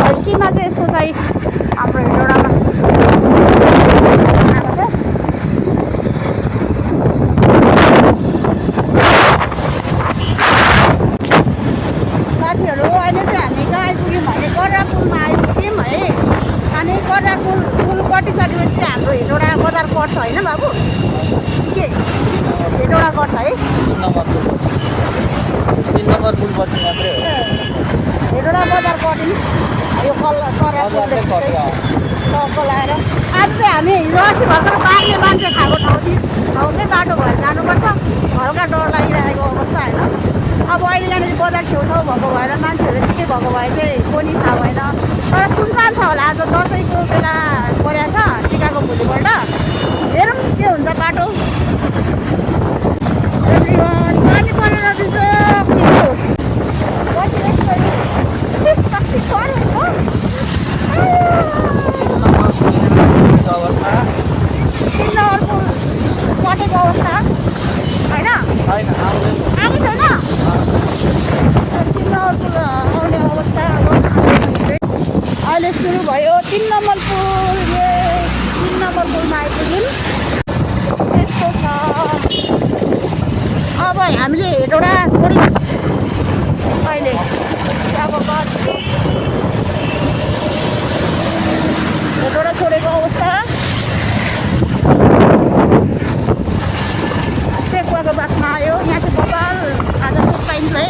हिस्ट्रीमा चाहिँ यस्तो चाहिँ हाम्रो हेटौडामा बनाएको छ। साथीहरू अहिले चाहिँ हामी कहाँ आइपुग्यौँ भने कर्रा पुलमा आइपुग्यौँ है। अनि कर्रा पुल कटिसकेपछि चाहिँ हाम्रो हेटौडा बजार पर्छ होइन बाबु? के हेटौडा पर्छ है? 3 नम्बर पुल पछि मात्रै हो। हेटौडा बजार पऱ्यौँ यो कर्रा पुल लाएर। आज चाहिँ हामी हिजो अस्ति भर्खर बाघले मान्छे खाएको ठाउँकै बाटो भएर जानुपर्छ। हल्का डर लागिरहेको अवस्था होइन। अब अहिले यहाँनिर बजार छेउछाउ भएको भएर मान्छेहरू के भएको भए चाहिँ कोही थाहा भएन। तर सुनसान छ होला। आज दसैँको बेला परेको छ, टिकाको भोलिपल्ट। हेरौँ के हुन्छ बाटो। पानी परेर दिन्छ पटेको अवस्था होइन? आएको छैन 3 नम्बर पुल आउने अवस्था। अहिले सुरु भयो 3 नम्बर पुल। 3 नम्बर पुलमा आइपुग्यौँ। यस्तो छ। अब हामीले हेटौडा छोड्यौँ अहिले। अब हेटौडा छोडेको अवस्था। सेकुवाको बासमा आयो। यहाँ चाहिँ बबाल आज दुध पाइन्छ है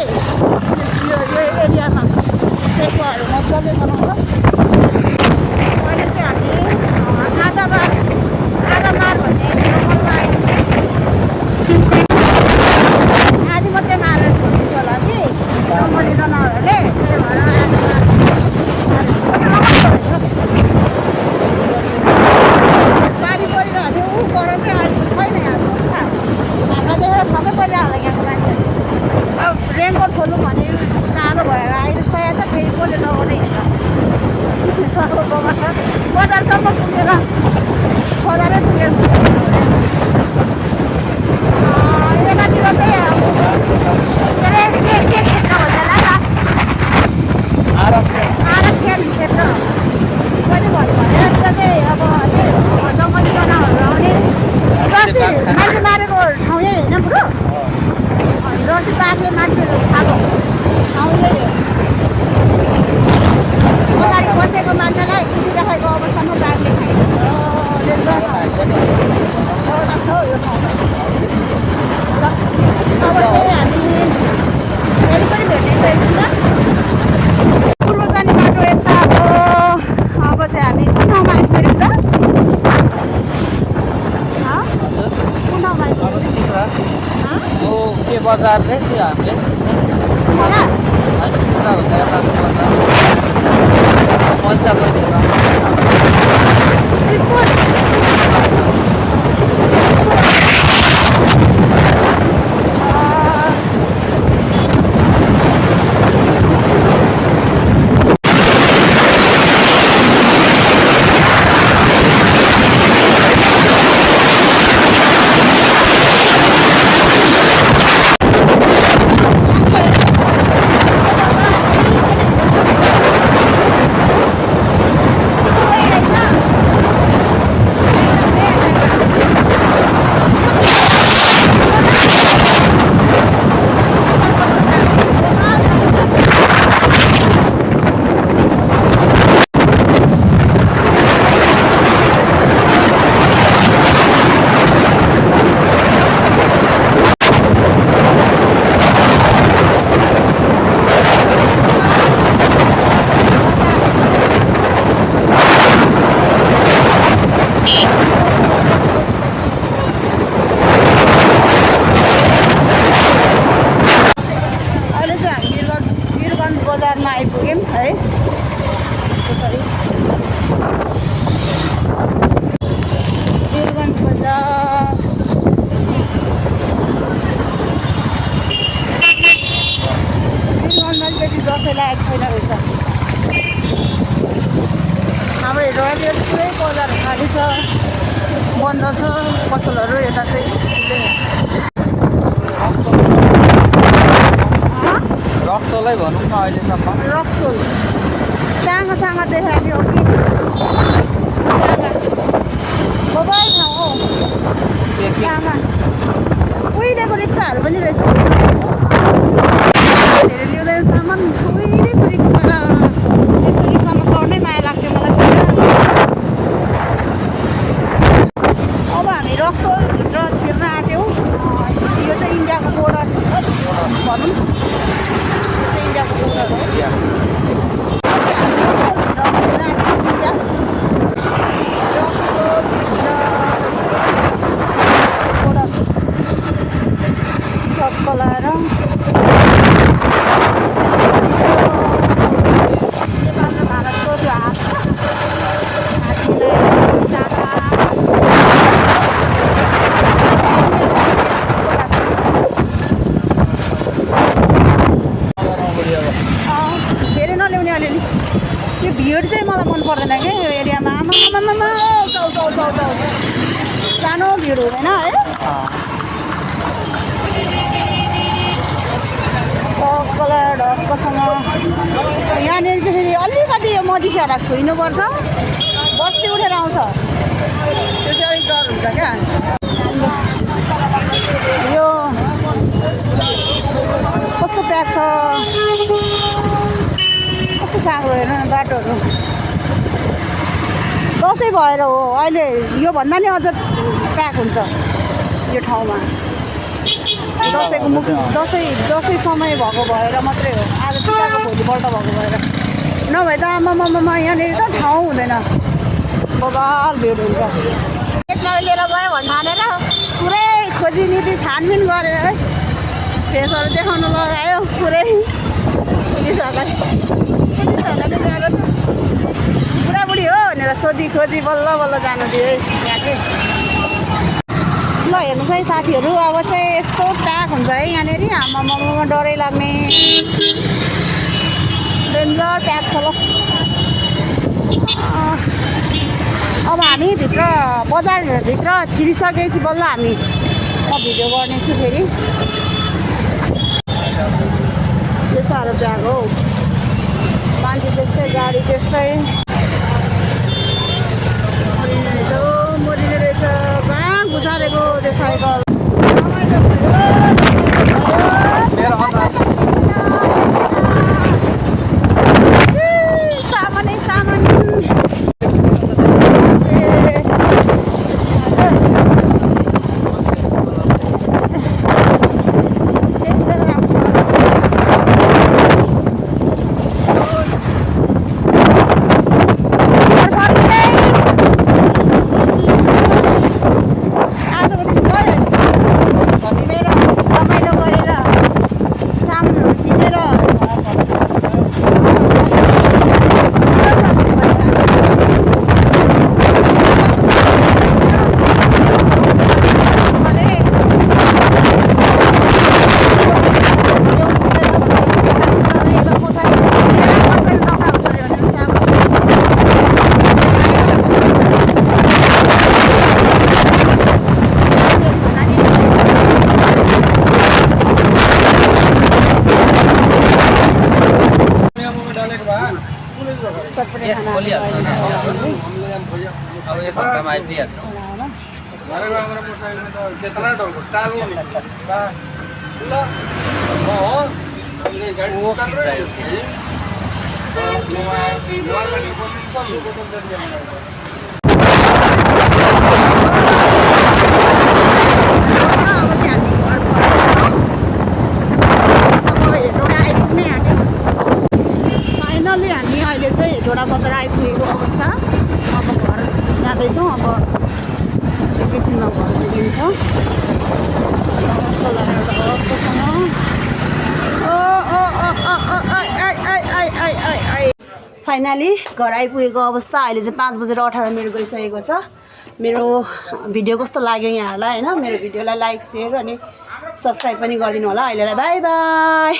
यो एरियामा। सेकुवाहरू मजाले बनाउँछ। अहिले चाहिँ हामी आधा मार भन्ने जङ्गलमा आयौँ। आधी मात्रै मारेर छोड्दिन्छ होला कि जङ्गली जनावरहरूले। त्यही भएर पानी परिरहेको थियो। ऊ पर चाहिँ अहिले छैन यहाँ सुक्खा। हामीलाई देखेर छक्कै परिरहेको होला यहाँको मान्छेहरू। अब रेनकोट खोल्नु भने टाढो भएर आइसकेको छ। फेरि कसले नगर्ने हेर्छ। बजारसम्म पुगेर बजारै पुगेर यतातिर चाहिँ के क्षेत्र भन्छ होला आरक्षण क्षेत्र पनि भन्यो भने यता चाहिँ अब जङ्गली जनावरहरू आउने। जस्तै मान्छे मारेको ठाउँ यही होइन बुढो? जस्तै बाघले मान्छे खाएको ठाउँ यही हो। पछाडि बसेको मान्छेलाई कुदिराखेको अवस्थामा बाघले खाएको लाग्छ यो ठाउँमा। अब चाहिँ हामी फेरि पनि भेट्ने छैनौँ। पूर्व जाने बाटो यता हो। अब चाहिँ हामी कुन ठाउँमा आइपुग्यौँ त? कुन ठाउँमा आइपुग्यौँ? के बजार रे त्यो हामीले मल्सा पनि बजारमा आइपुग्यौँ है। वीरगन्ज बजार। वीरगन्जमा त्यति दसैँ लागेको छैन रहेछ। हाम्रो हेटौडातिर पुरै बजार खाली छ, बन्द छ पसलहरू। यता चाहिँ रक्सोलै भनौँ न अहिलेसम्म। रक्सोल साँगा देखाएको थियो कि ठाउँ हौ साँगा उहिलेको रिक्साहरू पनि रहेछ धेरै ल्याउँदैन सामान उहिलेको रिक्सा यस्तो रिक्सामा चढ्नै माया लाग्थ्यो मलाई अब हामी रक्सोलभित्र छिर्न आँट्यौँ यो चाहिँ इन्डियाको बोर्डर भनौँ यो चाहिँ इन्डियाको बोर्डर हो चप्पलाएर भारतको त्यो धेरै नल्याउने अलिअलि त्यो भिड चाहिँ मलाई मन पर्दैन क्या यो एरियामा आमामामा सानो भिड हुँदैन है कलर ढक्कसँग यहाँनिर चाहिँ फेरि अलिकति यो मधेसीहरूलाई छोइनुपर्छ बस्ती उठेर आउँछ त्यो चाहिँ अलिक डर हुन्छ क्या यो कस्तो प्याक छ कस्तो साग्लो हेर्नु न बाटोहरू दसैँ भएर हो अहिले योभन्दा नि अझ प्याक हुन्छ यो ठाउँमा दसैँको दसैँ समय भएको भएर मात्रै हो आज टिकाको भोलिपल्ट भएको भएर नभए त आमामामा यहाँनिर त ठाउँ हुँदैन बबाल भिड हुन्छ यसमा लिएर गयो भने ठानेर पुरै खोजी नीति छानबिन गरेर है फेसहरू देखाउनु लगायो पुरै पुलिसहरूलाई गएर बुढाबुढी हो भनेर सोधी खोजी बल्ल बल्ल जानु दियो है यहाँ चाहिँ ल हेर्नुहोस् है साथीहरू अब चाहिँ यस्तो प्याक हुन्छ है यहाँनिर आमामामा डरै लाग्ने डेन्जर प्याक छ ल अब हामी भित्र बजारभित्र छिरिसकेपछि बल्ल हामी म भिडियो गर्नेछु फेरि त्यो साह्रो प्याक हो मान्छे त्यस्तै गाडी त्यस्तै मरिने रहेछ कहाँ घुसारेको त्यो साइकल सामान चटपटे खाना अब एक घन्टामा आइपुगिहाल्छ फाइनली हामी अहिले चाहिँ हेटौँडा बजार आइपुगेको अवस्था अब घर जाँदैछौँ अब एकैछिनमा घर पुगिन्छ फाइनली घर आइपुगेको अवस्था अहिले चाहिँ 5:18 गइसकेको छ मेरो भिडियो कस्तो लाग्यो यहाँहरूलाई हैन मेरो भिडियोलाई लाइक शेयर अनि सब्स्क्राइब पनि गरिदिनु होला अहिलेलाई बाई बाई